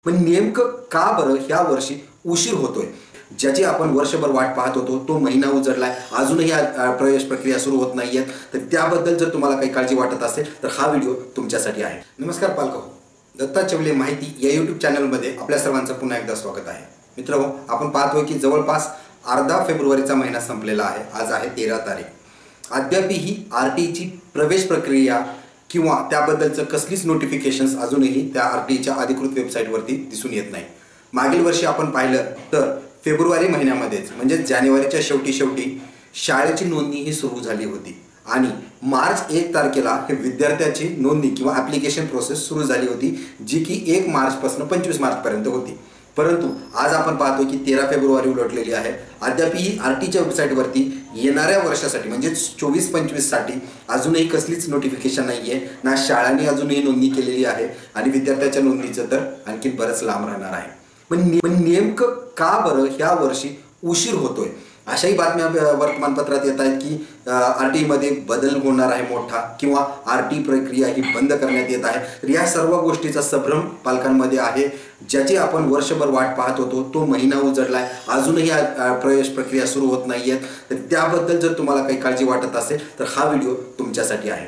पण नेमकं का बरं ह्या वर्षी उशीर होतोय? ज्याची आपण वर्षभर वाट पाहत होतो तो महिना उजडलाय, अजूनही प्रवेश प्रक्रिया सुरू होत नाहीये. तर त्याबद्दल जर तुम्हाला काही काळजी वाटत असेल तर हा व्हिडिओ तुमच्यासाठी आहे. नमस्कार पालको, दत्ता चवले माहिती या यूट्यूब चॅनलमध्ये आपल्या सर्वांचं पुन्हा एकदा स्वागत आहे. मित्रांनो, आपण पाहतोय की जवळपास अर्धा फेब्रुवारीचा महिना संपलेला आहे. आज आहे 13 तारीख. अद्यापही RTची प्रवेश प्रक्रिया किंवा त्याबद्दलचं कसलीच नोटिफिकेशन्स अजूनही त्या RTच्या अधिकृत वेबसाईटवरती दिसून येत नाही. मागील वर्षी आपण पाहिलं तर फेब्रुवारी महिन्यामध्येच म्हणजे जानेवारीच्या शेवटी शाळेची नोंदणी ही सुरू झाली होती आणि मार्च 1 तारखेला हे विद्यार्थ्याची नोंदणी किंवा ॲप्लिकेशन प्रोसेस सुरू झाली होती, जी की 1 मार्चपासून 25 मार्चपर्यंत होती. परंतु आज आपण पाहतो की 13 फेब्रुवारी उलटलेली आहे. अद्यापही RTच्या वेबसाईटवरती येणाऱ्या वर्षासाठी म्हणजे 24-25 साठी अजूनही कसलीच नोटिफिकेशन नाही आहे ना. शाळांनी अजूनही नोंदणी केलेली आहे आणि विद्यार्थ्याच्या नोंदणीचं तर आणखी बरंच लांब राहणार आहे. पण नेमकं का बरं ह्या वर्षी उशीर होतोय? अशाही बातम्या वर्तमानपत्रात येत आहेत की RTमध्ये बदल होणार आहे मोठा किंवा RT प्रक्रिया ही बंद करण्यात येत आहे. तर या सर्व गोष्टीचा संभ्रम पालकांमध्ये आहे. ज्याची आपण वर्षभर वाट पाहत होतो तो महिना उजडलाय, अजूनही प्रवेश प्रक्रिया सुरू होत नाहीये. तर त्याबद्दल जर तुम्हाला काही काळजी वाटत असेल तर हा व्हिडिओ तुमच्यासाठी आहे.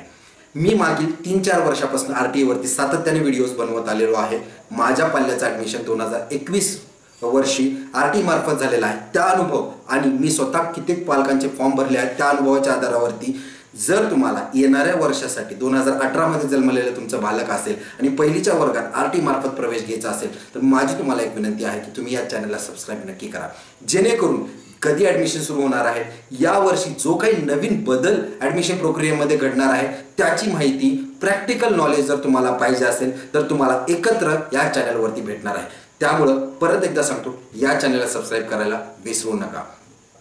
मी मागील 3-4 वर्षापासून RTवरती सातत्याने व्हिडिओज बनवत आलेलो आहे. माझ्या पाल्याचं ॲडमिशन 2021 वर्षी RT मार्फत झालेला आहे. त्या अनुभव आणि मी स्वतः कित्येक पालकांचे फॉर्म भरले आहेत त्या अनुभवाच्या आधारावरती जर तुम्हाला येणाऱ्या वर्षासाठी 2018 मध्ये जन्मलेलं तुमचं बालक असेल आणि पहिलीच्या वर्गात RT मार्फत प्रवेश घ्यायचा असेल तर माझी तुम्हाला एक विनंती आहे की तुम्ही या चॅनलला सबस्क्राईब नक्की करा, जेणेकरून कधी ॲडमिशन सुरू होणार आहे, यावर्षी जो काही नवीन बदल ॲडमिशन प्रक्रियेमध्ये घडणार आहे त्याची माहिती, प्रॅक्टिकल नॉलेज जर तुम्हाला पाहिजे असेल तर तुम्हाला एकत्र या चॅनलवरती भेटणार आहे. त्यामुळं परत एकदा सांगतो, या चॅनलला सबस्क्राईब करायला विसरू नका.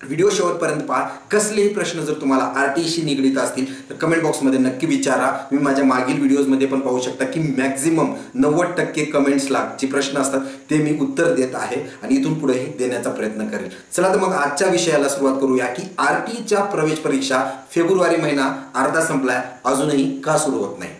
व्हिडिओ शेवटपर्यंत पहा. कसलेही प्रश्न जर तुम्हाला RTशी निगडीत असतील तर कमेंट बॉक्समध्ये नक्की विचारा. मी माझ्या मागील व्हिडिओजमध्ये पण पाहू शकता की मॅक्झिमम 90% कमेंट्सला जे प्रश्न असतात ते मी उत्तर देत आहे आणि इथून पुढेही देण्याचा प्रयत्न करेल. चला तर मग आजच्या विषयाला सुरुवात करूया की RTच्या प्रवेश परीक्षा फेब्रुवारी महिना अर्धा संपलाय, अजूनही का सुरू होत नाही?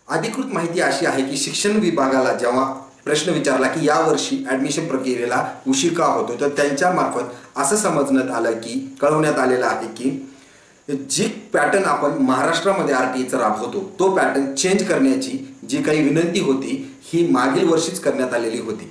अधिकृत माहिती अशी आहे की शिक्षण विभागाला जेव्हा प्रश्न विचारला की यावर्षी ॲडमिशन प्रक्रियेला उशीर का होतो तर त्यांच्या मार्फत असं समजण्यात आलं की कळवण्यात आलेलं आहे की जी पॅटर्न आपण महाराष्ट्रामध्ये RTचा राबवतो तो पॅटर्न चेंज करण्याची जी काही विनंती होती ही मागील वर्षीच करण्यात आलेली होती.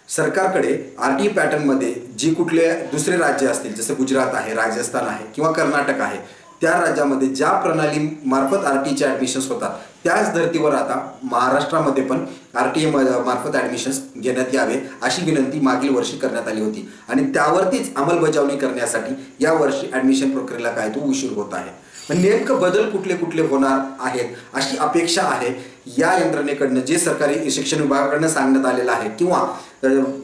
सरकारकडे RT पॅटर्नमध्ये जी कुठले दुसरे राज्य असतील जसं गुजरात आहे, राजस्थान आहे किंवा कर्नाटक आहे, त्या राज्यामध्ये ज्या प्रणाली मार्फत RTचे ॲडमिशन्स होतात त्याच धर्तीवर आता महाराष्ट्रामध्ये पण RT मार्फत ॲडमिशन्स घेण्यात यावे अशी विनंती मागील वर्षी करण्यात आली होती आणि त्यावरतीच अंमलबजावणी करण्यासाठी यावर्षी ॲडमिशन प्रक्रियेला काय तो उशीर होत आहे. पण नेमकं बदल कुठले होणार आहेत अशी अपेक्षा आहे या यंत्रणेकडनं, जे सरकारी शिक्षण विभागाकडनं सांगण्यात आलेलं आहे किंवा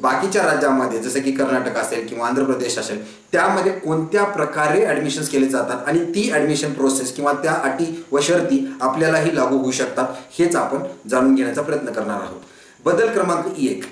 बाकीच्या राज्यामध्ये जसं की कर्नाटक असेल किंवा आंध्र प्रदेश असेल त्यामध्ये कोणत्या प्रकारे ॲडमिशन्स केले जातात आणि ती ॲडमिशन प्रोसेस किंवा त्या अटी व शर्ती आपल्यालाही लागू होऊ शकतात, हेच आपण जाणून घेण्याचा प्रयत्न करणार आहोत. बदल क्रमांक 1,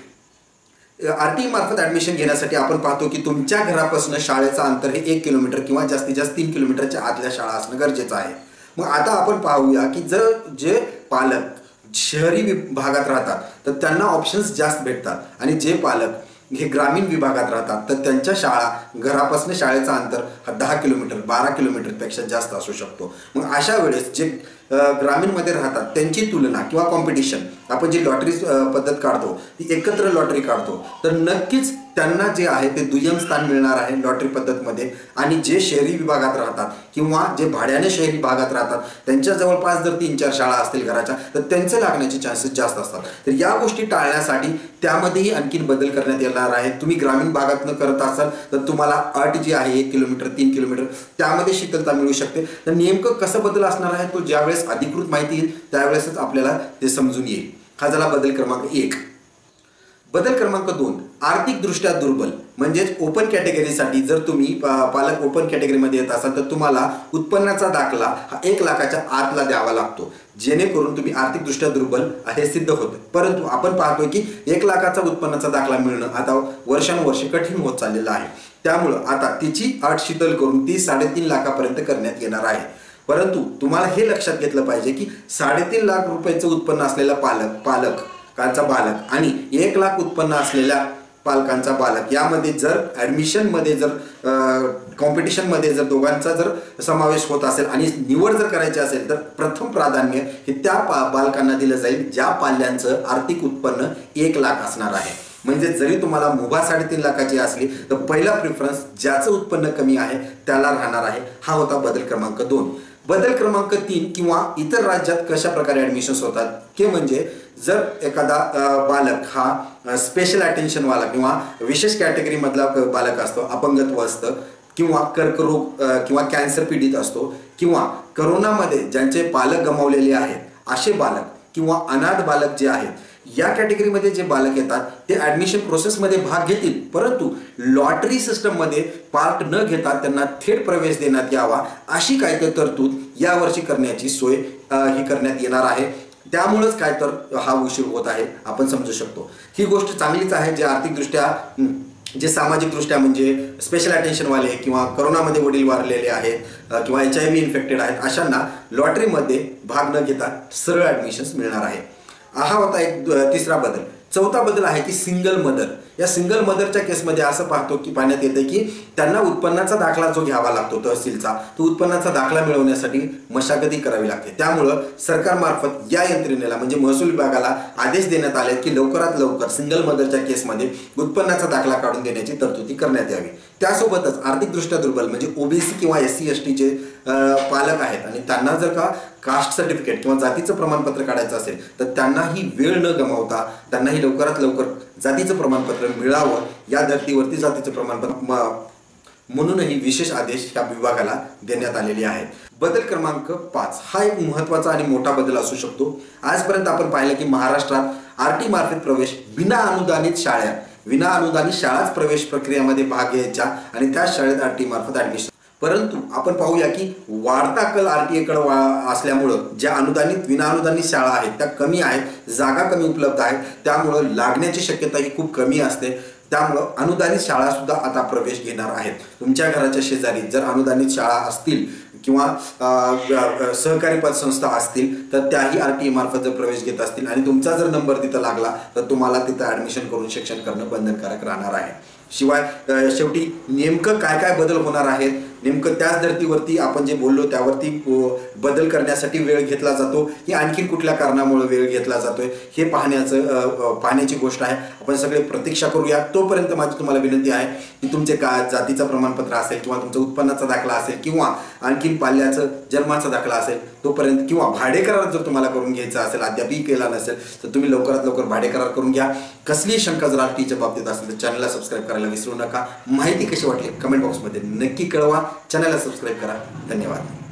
RT मार्फत ॲडमिशन घेण्यासाठी आपण पाहतो की तुमच्या घरापासून शाळेचं अंतर हे 1 किलोमीटर किंवा जास्तीत जास्त 3 किलोमीटरच्या आतल्या शाळा असणं गरजेचं आहे. मग आता आपण पाहूया की जर जे पालक शहरी भागात राहतात तर त्यांना ऑप्शन्स जास्त भेटतात आणि जे पालक हे ग्रामीण विभागात राहतात तर त्यांच्या शाळा घरापासून शाळेचं अंतर 10 किलोमीटर 12 किलोमीटरपेक्षा जास्त असू शकतो. मग अशा वेळेस जे ग्रामीणमध्ये राहतात त्यांची तुलना किंवा कॉम्पिटिशन, आपण जी लॉटरी पद्धत काढतो ती एकत्र लॉटरी काढतो तर नक्कीच त्यांना जे आहे ते दुय्यम स्थान मिळणार आहे लॉटरी पद्धतमध्ये. आणि जे शहरी विभागात राहतात किंवा जे भाड्याने शहरी भागात राहतात त्यांच्या जवळपास जर 3-4 शाळा असतील घराच्या तर त्यांचे लागण्याचे चान्सेस जास्त असतात. तर या गोष्टी टाळण्यासाठी त्यामध्येही आणखीन बदल करण्यात येणार आहे. तुम्ही ग्रामीण भागातनं करत असाल तर तुम्हाला अट जी आहे 1 किलोमीटर 3 किलोमीटर त्यामध्ये शिथिलता मिळू शकते. तर नेमकं कसं बदल असणार आहे तो ज्यावेळेस अधिकृत माहिती येईल त्यावेळेसच आपल्याला ते समजून येईल. हा झाला बदल क्रमांक 1. बदल क्रमांक 2, आर्थिकदृष्ट्या दुर्बल म्हणजेच ओपन कॅटेगरीसाठी जर तुम्ही पालक ओपन कॅटेगरीमध्ये येत असाल तर तुम्हाला उत्पन्नाचा दाखला हा 1 लाखाच्या आतला द्यावा लागतो, जेणेकरून तुम्ही आर्थिकदृष्ट्या दुर्बल हे सिद्ध होतं. परंतु आपण पाहतोय की 1 लाखाचा उत्पन्नाचा दाखला मिळणं आता वर्षानुवर्षे कठीण होत चाललेलं आहे. त्यामुळं आता तिची अट शिथिल करून ती 3.5 लाखापर्यंत करण्यात येणार आहे. परंतु तुम्हाला हे लक्षात घेतलं पाहिजे की 3.5 लाख रुपयाचं उत्पन्न असलेला पालक पालकांचा बालक आणि 1 लाख उत्पन्न असलेल्या पालकांचा बालक यामध्ये जर ॲडमिशनमध्ये जर कॉम्पिटिशनमध्ये जर दोघांचा जर समावेश होत असेल आणि निवड जर करायची असेल तर प्रथम प्राधान्य हे त्या बालकांना दिलं जाईल ज्या पाल्यांचं आर्थिक उत्पन्न 1 लाख असणार आहे. म्हणजे जरी तुम्हाला मुभा 3.5 लाखाची असली तर पहिला प्रिफरन्स ज्याचं उत्पन्न कमी आहे त्याला राहणार आहे. हा होता बदल क्रमांक 2. बदल क्रमांक 3 किंवा इतर राज्यात कशा प्रकारे ॲडमिशन्स होतात ते म्हणजे जर एखादा बालक हा स्पेशल अटेन्शनवाला किंवा विशेष कॅटेगरीमधला बालक असतो, अपंगत्व असतं किंवा कर्करोग किंवा कॅन्सर पीडित असतो किंवा करोनामध्ये ज्यांचे पालक गमावलेले आहेत असे बालक किंवा अनाथ बालक जे आहेत या कॅटेगरीमध्ये जे बालक येतात ते ॲडमिशन प्रोसेसमध्ये भाग घेतील, परंतु लॉटरी सिस्टममध्ये पार्ट न घेता त्यांना थेट प्रवेश देण्यात यावा अशी काय तर तरतूद यावर्षी करण्याची सोय ही करण्यात येणार आहे. त्यामुळेच काय तर हा उशीर होत आहे आपण समजू शकतो. ही गोष्ट चांगलीच आहे. जे आर्थिकदृष्ट्या जे सामाजिकदृष्ट्या म्हणजे स्पेशल अटेन्शनवाले किंवा करोनामध्ये वडील वारलेले आहेत किंवा HIV इन्फेक्टेड आहेत अशांना लॉटरीमध्ये भाग न घेता सरळ ॲडमिशन्स मिळणार आहे. हा होता एक तिसरा बदल. चौथा बदल आहे की सिंगल मदर. या सिंगल मदरच्या केसमध्ये असं पाहण्यात येतं की त्यांना उत्पन्नाचा दाखला जो घ्यावा लागतो तहसीलचा, तो उत्पन्नाचा दाखला मिळवण्यासाठी मशागती करावी लागते. त्यामुळं सरकारमार्फत या यंत्रणेला म्हणजे महसूल विभागाला आदेश देण्यात आले की लवकरात लवकर सिंगल मदरच्या केसमध्ये उत्पन्नाचा दाखला काढून देण्याची तरतुदी करण्यात यावी. त्यासोबतच आर्थिकदृष्ट्या दुर्बल म्हणजे OBC किंवा SC STचे पालक आहेत आणि त्यांना जर का कास्ट सर्टिफिकेट किंवा जातीचं प्रमाणपत्र काढायचं असेल तर त्यांनाही वेळ न गमावता त्यांनाही लवकरात लवकर जातीचं प्रमाणपत्र मिळावं या धर्तीवरती जातीचं प्रमाणपत्र म्हणूनही विशेष आदेश या विभागाला देण्यात आलेले आहेत. बदल क्रमांक 5 हा एक महत्त्वाचा आणि मोठा बदल असू शकतो. आजपर्यंत आपण पाहिलं की महाराष्ट्रात RT मार्फत प्रवेश विना अनुदानित शाळाच प्रवेश प्रक्रियेमध्ये भाग घ्यायच्या आणि त्या शाळेत RT मार्फत ॲडमिशन. परंतु आपण पाहूया की वाढता कल RTA असल्यामुळं ज्या विना अनुदानित शाळा आहेत त्या कमी आहेत, जागा कमी उपलब्ध आहेत, त्यामुळं लागण्याची शक्यता ही खूप कमी असते. त्यामुळं अनुदानित शाळा सुद्धा आता प्रवेश घेणार आहेत. तुमच्या घराच्या शेजारी जर अनुदानित शाळा असतील किंवा सहकारी पतसंस्था असतील तर त्याही RTA मार्फत जर प्रवेश घेत असतील आणि तुमचा जर नंबर तिथं लागला तर तुम्हाला तिथं ॲडमिशन करून शिक्षण करणं बंधनकारक राहणार आहे. शिवाय शेवटी नेमकं काय काय बदल होणार आहेत, नेमकं त्याच धर्तीवरती आपण जे बोललो त्यावरती बदल करण्यासाठी वेळ घेतला जातो की आणखीन कुठल्या कारणामुळे वेळ घेतला जातोय हे पाहण्याची गोष्ट आहे. आपण सगळे प्रतीक्षा करूया. तोपर्यंत माझी तुम्हाला विनंती आहे की तुमचे जातीचं प्रमाणपत्र असेल किंवा तुमचा उत्पन्नाचा दाखला असेल किंवा आणखीन पाल्याचं जन्माचा दाखला असेल तोपर्यंत किंवा भाडे करार जर तुम्हाला करून घ्यायचा असेल अद्यापही केला नसेल तर तुम्ही लवकरात लवकर भाडे करार करून घ्या. कसलीही शंका जर RTच्या बाबतीत असेल तर चॅनलला सबस्क्राईब करायला विसरू नका. माहिती कशी वाटली कमेंट बॉक्समध्ये नक्की कळवा. चॅनलला सबस्क्राईब करा. धन्यवाद.